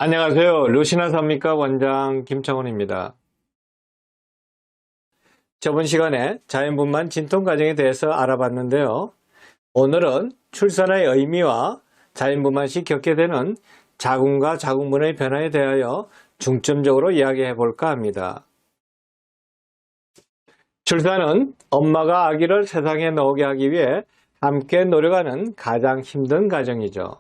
안녕하세요. 루시나 삽니까 원장 김창훈입니다. 저번 시간에 자연분만 진통 과정에 대해서 알아봤는데요. 오늘은 출산의 의미와 자연분만 시 겪게 되는 자궁과 자궁문의 변화에 대하여 중점적으로 이야기해 볼까 합니다. 출산은 엄마가 아기를 세상에 나오게 하기 위해 함께 노력하는 가장 힘든 과정이죠.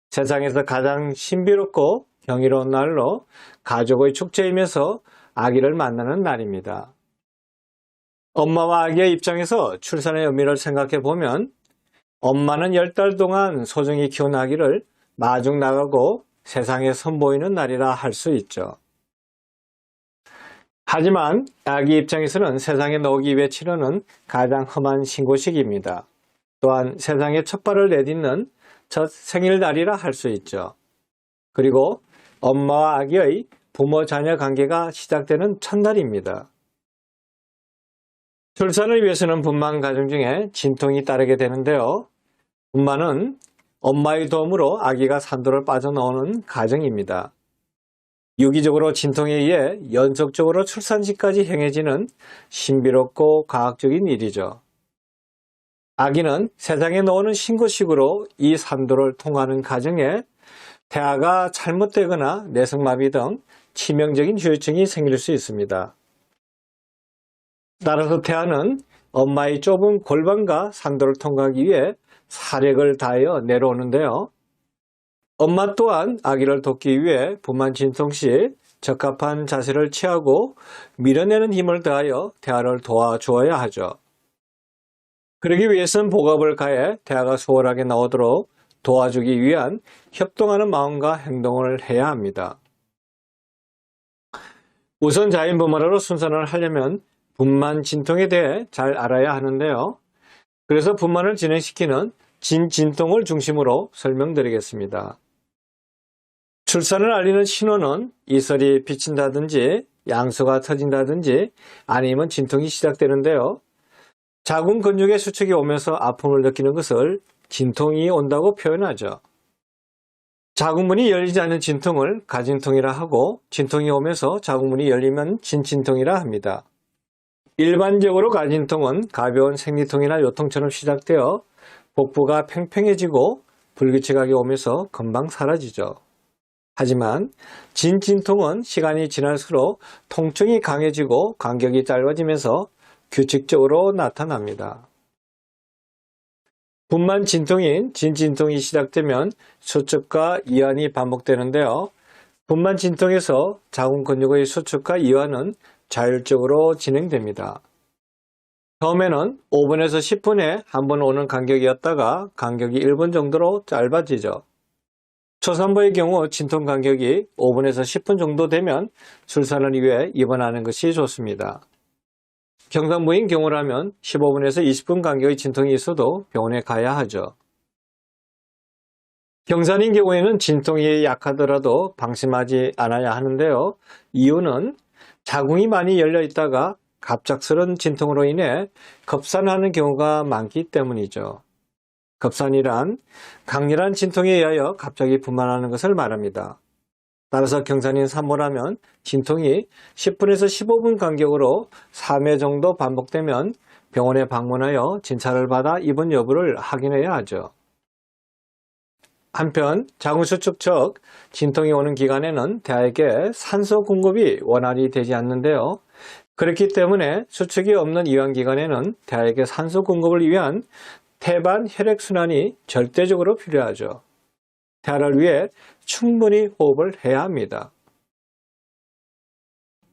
세상에서 가장 신비롭고 경이로운 날로 가족의 축제이면서 아기를 만나는 날입니다. 엄마와 아기의 입장에서 출산의 의미를 생각해 보면 엄마는 10달 동안 소중히 키운 아기를 마중 나가고 세상에 선보이는 날이라 할 수 있죠. 하지만 아기 입장에서는 세상에 나오기 위해 치르는 가장 험한 신고식입니다. 또한 세상에 첫 발을 내딛는 첫 생일날이라 할 수 있죠. 그리고 엄마와 아기의 부모-자녀 관계가 시작되는 첫날입니다. 출산을 위해서는 분만 과정 중에 진통이 따르게 되는데요. 분만은 엄마의 도움으로 아기가 산도를 빠져나오는 과정입니다. 유기적으로 진통에 의해 연속적으로 출산시까지 행해지는 신비롭고 과학적인 일이죠. 아기는 세상에 나오는 신고식으로 이 산도를 통과하는 과정에 태아가 잘못되거나 내성마비 등 치명적인 후유증이 생길 수 있습니다. 따라서 태아는 엄마의 좁은 골반과 산도를 통과하기 위해 사력을 다하여 내려오는데요. 엄마 또한 아기를 돕기 위해 분만 진통 시 적합한 자세를 취하고 밀어내는 힘을 다하여 태아를 도와주어야 하죠. 그러기 위해서는 복압을 가해 태아가 수월하게 나오도록 도와주기 위한 협동하는 마음과 행동을 해야 합니다. 우선 자연분만으로 순산을 하려면 분만 진통에 대해 잘 알아야 하는데요. 그래서 분만을 진행시키는 진진통을 중심으로 설명드리겠습니다. 출산을 알리는 신호는 이슬이 비친다든지 양수가 터진다든지 아니면 진통이 시작되는데요. 자궁 근육의 수축이 오면서 아픔을 느끼는 것을 진통이 온다고 표현하죠. 자궁문이 열리지 않는 진통을 가진통이라 하고 진통이 오면서 자궁문이 열리면 진진통이라 합니다. 일반적으로 가진통은 가벼운 생리통이나 요통처럼 시작되어 복부가 팽팽해지고 불규칙하게 오면서 금방 사라지죠. 하지만 진진통은 시간이 지날수록 통증이 강해지고 간격이 짧아지면서 규칙적으로 나타납니다. 분만 진통인 진진통이 시작되면 수축과 이완이 반복되는데요. 분만 진통에서 자궁 근육의 수축과 이완은 자율적으로 진행됩니다. 처음에는 5분에서 10분에 한 번 오는 간격이었다가 간격이 1분 정도로 짧아지죠. 초산부의 경우 진통 간격이 5분에서 10분 정도 되면 출산을 위해 입원하는 것이 좋습니다. 경산부인 경우라면 15분에서 20분 간격의 진통이 있어도 병원에 가야 하죠. 경산인 경우에는 진통이 약하더라도 방심하지 않아야 하는데요. 이유는 자궁이 많이 열려 있다가 갑작스런 진통으로 인해 급산하는 경우가 많기 때문이죠. 급산이란 강렬한 진통에 의하여 갑자기 분만하는 것을 말합니다. 따라서 경산인 산모라면 진통이 10분에서 15분 간격으로 3회 정도 반복되면 병원에 방문하여 진찰을 받아 입원 여부를 확인해야 하죠. 한편 자궁수축 즉 진통이 오는 기간에는 태아에게 산소 공급이 원활히 되지 않는데요. 그렇기 때문에 수축이 없는 이완 기간에는 태아에게 산소 공급을 위한 태반 혈액순환이 절대적으로 필요하죠. 태아를 위해 충분히 호흡을 해야 합니다.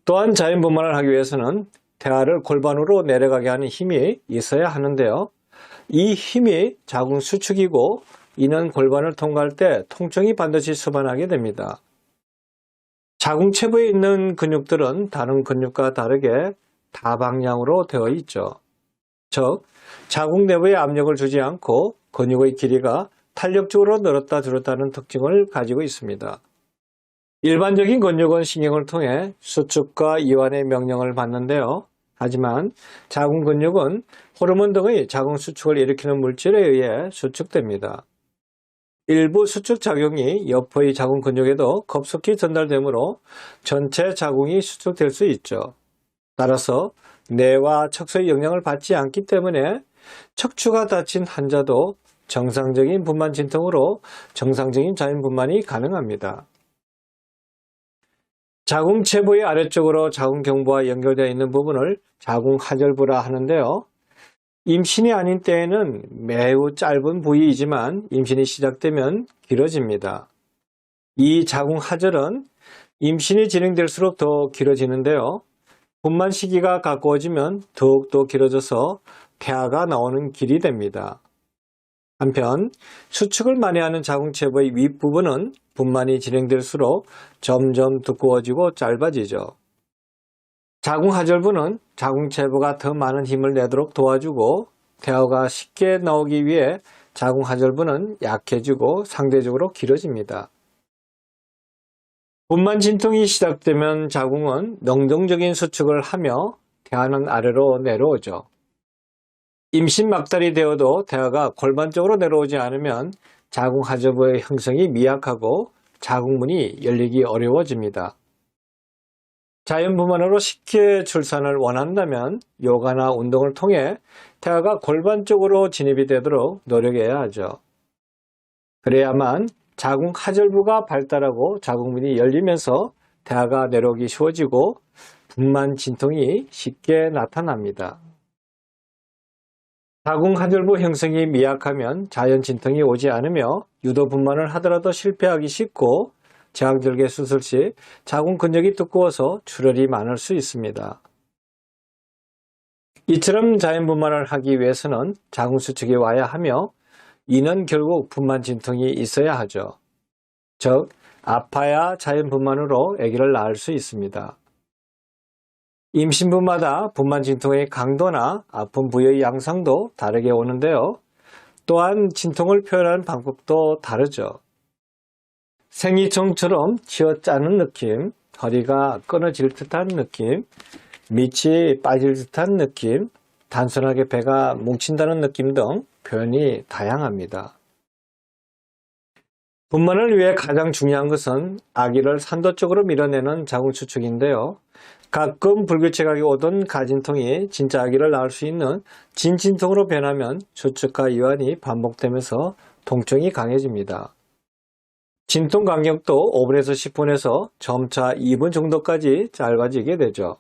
또한 자연분만을 하기 위해서는 태아를 골반으로 내려가게 하는 힘이 있어야 하는데요. 이 힘이 자궁 수축이고 이는 골반을 통과할 때 통증이 반드시 수반하게 됩니다. 자궁 체부에 있는 근육들은 다른 근육과 다르게 다방향으로 되어 있죠. 즉, 자궁 내부에 압력을 주지 않고 근육의 길이가 탄력적으로 늘었다 줄었다는 특징을 가지고 있습니다. 일반적인 근육은 신경을 통해 수축과 이완의 명령을 받는데요. 하지만 자궁 근육은 호르몬 등의 자궁 수축을 일으키는 물질에 의해 수축됩니다. 일부 수축작용이 옆의 자궁 근육에도 급속히 전달되므로 전체 자궁이 수축될 수 있죠. 따라서 뇌와 척수의 영향을 받지 않기 때문에 척추가 다친 환자도 정상적인 분만 진통으로 정상적인 자연분만이 가능합니다. 자궁 체부의 아래쪽으로 자궁 경부와 연결되어 있는 부분을 자궁 하절부라 하는데요. 임신이 아닌 때에는 매우 짧은 부위이지만 임신이 시작되면 길어집니다. 이 자궁 하절은 임신이 진행될수록 더 길어지는데요. 분만 시기가 가까워지면 더욱더 길어져서 태아가 나오는 길이 됩니다. 한편 수축을 많이 하는 자궁체부의 윗부분은 분만이 진행될수록 점점 두꺼워지고 짧아지죠. 자궁하절부는 자궁체부가 더 많은 힘을 내도록 도와주고 태아가 쉽게 나오기 위해 자궁하절부는 약해지고 상대적으로 길어집니다. 분만 진통이 시작되면 자궁은 능동적인 수축을 하며 태아는 아래로 내려오죠. 임신 막달이 되어도 태아가 골반쪽으로 내려오지 않으면 자궁하절부의 형성이 미약하고 자궁문이 열리기 어려워집니다. 자연분만으로 쉽게 출산을 원한다면 요가나 운동을 통해 태아가 골반 쪽으로 진입이 되도록 노력해야 하죠. 그래야만 자궁 하절부가 발달하고 자궁문이 열리면서 태아가 내려오기 쉬워지고 분만 진통이 쉽게 나타납니다. 자궁 하절부 형성이 미약하면 자연 진통이 오지 않으며 유도 분만을 하더라도 실패하기 쉽고 제왕절개 수술 시 자궁 근육이 두꺼워서 출혈이 많을 수 있습니다. 이처럼 자연분만을 하기 위해서는 자궁 수축이 와야 하며 이는 결국 분만 진통이 있어야 하죠. 즉 아파야 자연분만으로 아기를 낳을 수 있습니다. 임신부마다 분만 진통의 강도나 아픈 부위의 양상도 다르게 오는데요. 또한 진통을 표현하는 방법도 다르죠. 생리통처럼 쥐어짜는 느낌, 허리가 끊어질 듯한 느낌, 밑이 빠질 듯한 느낌, 단순하게 배가 뭉친다는 느낌 등 표현이 다양합니다. 분만을 위해 가장 중요한 것은 아기를 산도 쪽으로 밀어내는 자궁 수축인데요. 가끔 불규칙하게 오던 가진통이 진짜 아기를 낳을 수 있는 진진통으로 변하면 수축과 이완이 반복되면서 통증이 강해집니다. 진통 간격도 5분에서 10분에서 점차 2분 정도까지 짧아지게 되죠.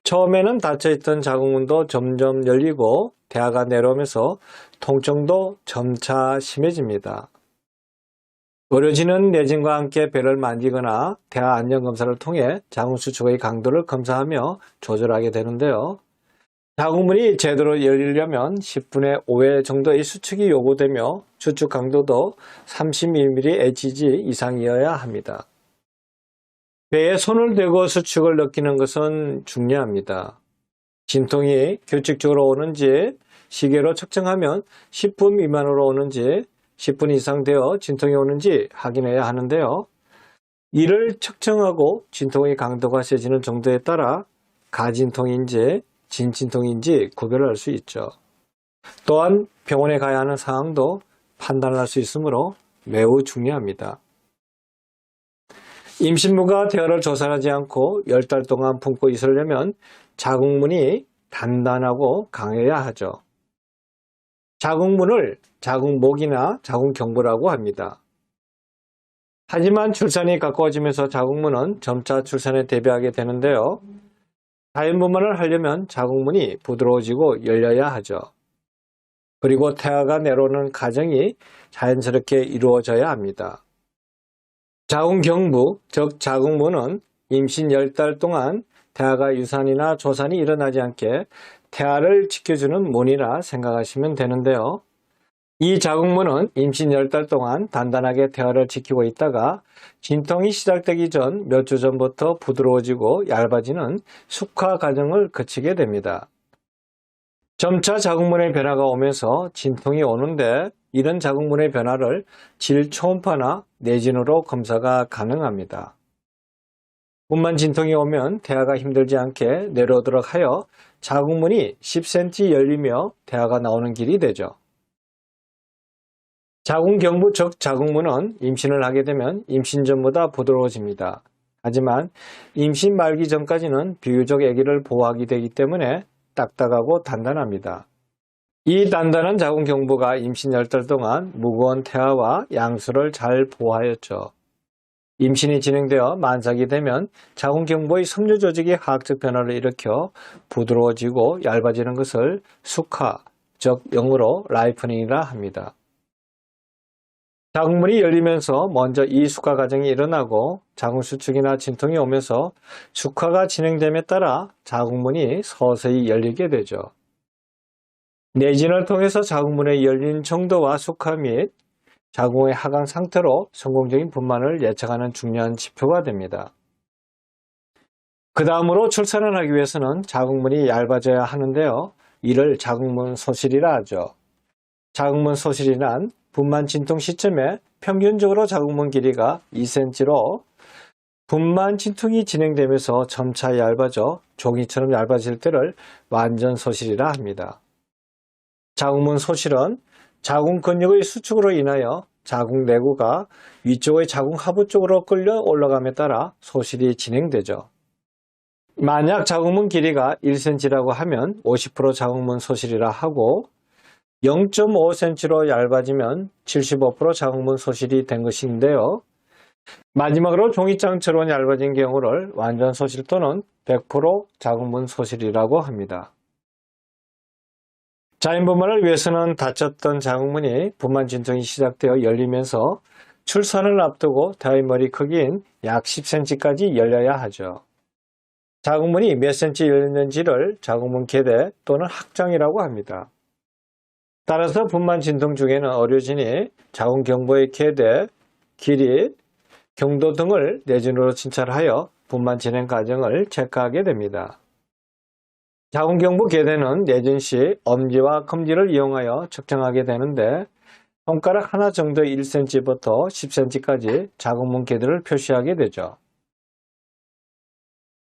처음에는 닫혀있던 자궁문도 점점 열리고 태아가 내려오면서 통증도 점차 심해집니다. 의료진은 내진과 함께 배를 만지거나 태아 안전검사를 통해 자궁 수축의 강도를 검사하며 조절하게 되는데요. 자궁문이 제대로 열리려면 10분에 5회 정도의 수축이 요구되며 수축 강도도 30mmHg 이상이어야 합니다. 배에 손을 대고 수축을 느끼는 것은 중요합니다. 진통이 규칙적으로 오는지 시계로 측정하면 10분 미만으로 오는지 10분 이상 되어 진통이 오는지 확인해야 하는데요. 이를 측정하고 진통의 강도가 세지는 정도에 따라 가진통인지 진진통인지 구별할 수 있죠. 또한 병원에 가야 하는 상황도 판단할 수 있으므로 매우 중요합니다. 임신부가 태아를 조산하지 않고 10달 동안 품고 있으려면 자궁문이 단단하고 강해야 하죠. 자궁문을 자궁목이나 자궁경부라고 합니다. 하지만 출산이 가까워지면서 자궁문은 점차 출산에 대비하게 되는데요. 자연분만을 하려면 자궁문이 부드러워지고 열려야 하죠. 그리고 태아가 내려오는 과정이 자연스럽게 이루어져야 합니다. 자궁경부, 즉 자궁문은 임신 10달 동안 태아가 유산이나 조산이 일어나지 않게 태아를 지켜주는 문이라 생각하시면 되는데요. 이 자궁문은 임신 10달 동안 단단하게 태아를 지키고 있다가 진통이 시작되기 전 몇 주 전부터 부드러워지고 얇아지는 숙화 과정을 거치게 됩니다. 점차 자궁문의 변화가 오면서 진통이 오는데 이런 자궁문의 변화를 질초음파나 내진으로 검사가 가능합니다. 분만 진통이 오면 태아가 힘들지 않게 내려오도록 하여 자궁문이 10cm 열리며 태아가 나오는 길이 되죠. 자궁경부 즉 자궁문은 임신을 하게 되면 임신 전보다 부드러워집니다. 하지만 임신 말기 전까지는 비교적 아기를 보호하게 되기 때문에 딱딱하고 단단합니다. 이 단단한 자궁경부가 임신 10달 동안 무거운 태아와 양수를 잘 보호하였죠. 임신이 진행되어 만삭이 되면 자궁경부의 섬유 조직이 화학적 변화를 일으켜 부드러워지고 얇아지는 것을 숙화, 즉 영어로 라이프닝이라 합니다. 자궁문이 열리면서 먼저 이 숙화 과정이 일어나고 자궁수축이나 진통이 오면서 숙화가 진행됨에 따라 자궁문이 서서히 열리게 되죠. 내진을 통해서 자궁문의 열린 정도와 숙화 및 자궁의 하강 상태로 성공적인 분만을 예측하는 중요한 지표가 됩니다. 그 다음으로 출산을 하기 위해서는 자궁문이 얇아져야 하는데요. 이를 자궁문 소실이라 하죠. 자궁문 소실이란 분만 진통 시점에 평균적으로 자궁문 길이가 2cm로 분만 진통이 진행되면서 점차 얇아져 종이처럼 얇아질 때를 완전 소실이라 합니다. 자궁문 소실은 자궁 근육의 수축으로 인하여 자궁 내구가 위쪽의 자궁 하부 쪽으로 끌려 올라감에 따라 소실이 진행되죠. 만약 자궁문 길이가 1cm라고 하면 50% 자궁문 소실이라 하고 0.5cm로 얇아지면 75% 자궁문 소실이 된 것인데요. 마지막으로 종이장처럼 얇아진 경우를 완전 소실 또는 100% 자궁문 소실이라고 합니다. 자연분만을 위해서는 닫혔던 자궁문이 분만 진통이 시작되어 열리면서 출산을 앞두고 태아의 머리 크기인 약 10cm까지 열려야 하죠. 자궁문이 몇 cm 열렸는지를 자궁문 개대 또는 확장이라고 합니다. 따라서 분만 진통 중에는 의료진이 자궁경부의 개대, 길이, 경도 등을 내진으로 진찰하여 분만 진행 과정을 체크하게 됩니다. 자궁경부 개대는 내진 시 엄지와 검지를 이용하여 측정하게 되는데 손가락 하나 정도 1cm부터 10cm까지 자궁문 개대를 표시하게 되죠.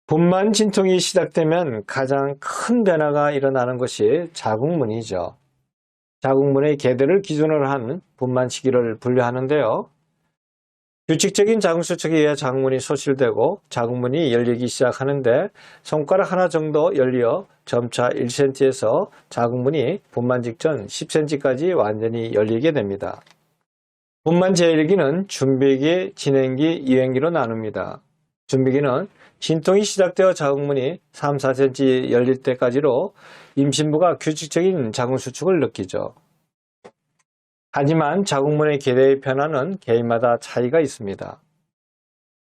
분만 진통이 시작되면 가장 큰 변화가 일어나는 것이 자궁문이죠. 자궁문의 개대를 기준으로 한 분만 시기를 분류하는데요. 규칙적인 자궁수축에 의해 자궁문이 소실되고 자궁문이 열리기 시작하는데 손가락 하나 정도 열려 점차 1cm에서 자궁문이 분만 직전 10cm까지 완전히 열리게 됩니다. 분만 재열기는 준비기, 진행기, 이행기로 나눕니다. 준비기는 진통이 시작되어 자궁문이 3, 4cm 열릴 때까지로 임신부가 규칙적인 자궁수축을 느끼죠. 하지만 자궁문의 개대의 변화는 개인마다 차이가 있습니다.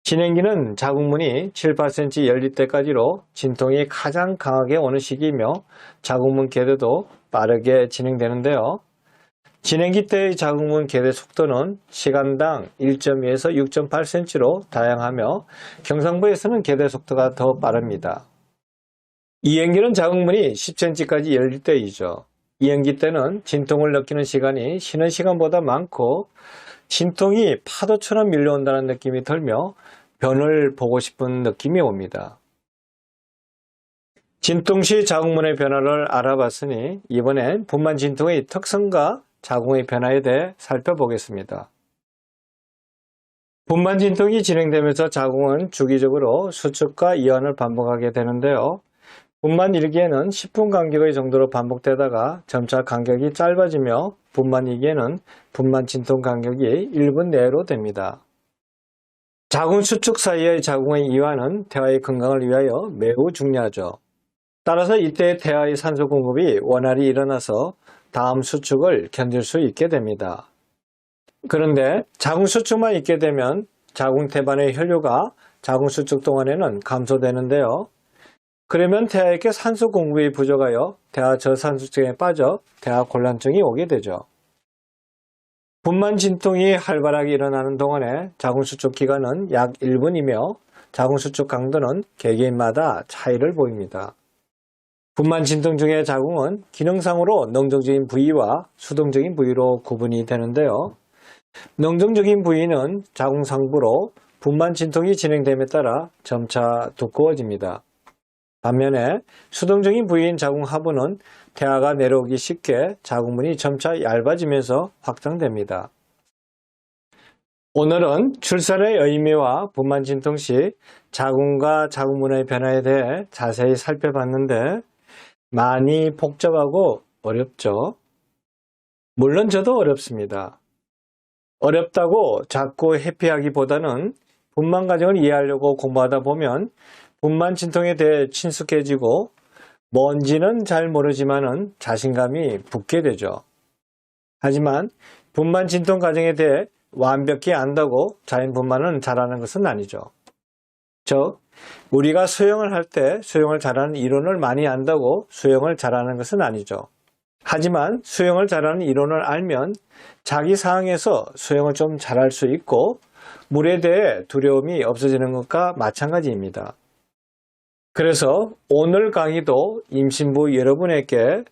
진행기는 자궁문이 7, 8cm 열릴 때까지로 진통이 가장 강하게 오는 시기이며 자궁문 개대도 빠르게 진행되는데요. 진행기 때의 자궁문 개대 속도는 시간당 1.2에서 6.8cm로 다양하며 경상부에서는 개대 속도가 더 빠릅니다. 이행기는 자궁문이 10cm까지 열릴 때이죠. 이행기 때는 진통을 느끼는 시간이 쉬는 시간보다 많고 진통이 파도처럼 밀려온다는 느낌이 들며 변을 보고 싶은 느낌이 옵니다. 진통 시 자궁문의 변화를 알아봤으니 이번엔 분만 진통의 특성과 자궁의 변화에 대해 살펴보겠습니다. 분만 진통이 진행되면서 자궁은 주기적으로 수축과 이완을 반복하게 되는데요. 분만 1기에는 10분 간격의 정도로 반복되다가 점차 간격이 짧아지며 분만 2기에는 분만 진통 간격이 1분 내로 됩니다. 자궁 수축 사이의 자궁의 이완은 태아의 건강을 위하여 매우 중요하죠. 따라서 이때 태아의 산소 공급이 원활히 일어나서 다음 수축을 견딜 수 있게 됩니다. 그런데 자궁 수축만 있게 되면 자궁 태반의 혈류가 자궁 수축 동안에는 감소되는데요. 그러면 태아에게 산소 공급이 부족하여 태아 저산소증에 빠져 태아 곤란증이 오게 되죠. 분만 진통이 활발하게 일어나는 동안에 자궁수축 기간은 약 1분이며 자궁수축 강도는 개개인마다 차이를 보입니다. 분만 진통 중의 자궁은 기능상으로 능동적인 부위와 수동적인 부위로 구분이 되는데요. 능동적인 부위는 자궁 상부로 분만 진통이 진행됨에 따라 점차 두꺼워집니다. 반면에 수동적인 부위인 자궁하부는 태아가 내려오기 쉽게 자궁문이 점차 얇아지면서 확장됩니다. 오늘은 출산의 의미와 분만 진통 시 자궁과 자궁문의 변화에 대해 자세히 살펴봤는데 많이 복잡하고 어렵죠? 물론 저도 어렵습니다. 어렵다고 자꾸 회피하기보다는 분만 과정을 이해하려고 공부하다 보면 분만 진통에 대해 친숙해지고 뭔지는 잘 모르지만은 자신감이 붙게 되죠. 하지만 분만 진통 과정에 대해 완벽히 안다고 자연분만은 잘하는 것은 아니죠. 즉, 우리가 수영을 할 때 수영을 잘하는 이론을 많이 안다고 수영을 잘하는 것은 아니죠. 하지만 수영을 잘하는 이론을 알면 자기 상황에서 수영을 좀 잘할 수 있고 물에 대해 두려움이 없어지는 것과 마찬가지입니다. 그래서 오늘 강의도 임신부 여러분에게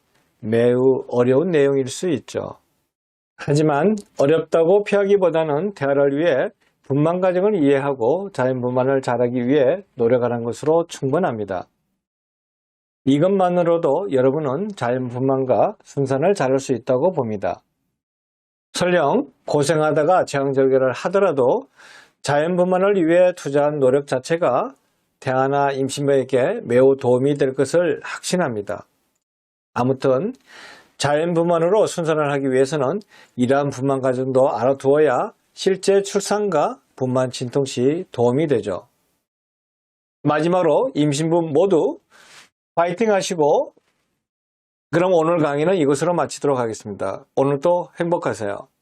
매우 어려운 내용일 수 있죠. 하지만 어렵다고 피하기보다는 태아를 위해 분만 과정을 이해하고 자연분만을 잘하기 위해 노력하는 것으로 충분합니다. 이것만으로도 여러분은 자연분만과 순산을 잘할 수 있다고 봅니다. 설령 고생하다가 제왕절개를 하더라도 자연분만을 위해 투자한 노력 자체가 태아나 임신부에게 매우 도움이 될 것을 확신합니다. 아무튼 자연분만으로 순산을 하기 위해서는 이러한 분만 과정도 알아두어야 실제 출산과 분만 진통 시 도움이 되죠. 마지막으로 임신부 모두 파이팅 하시고 그럼 오늘 강의는 이것으로 마치도록 하겠습니다. 오늘도 행복하세요.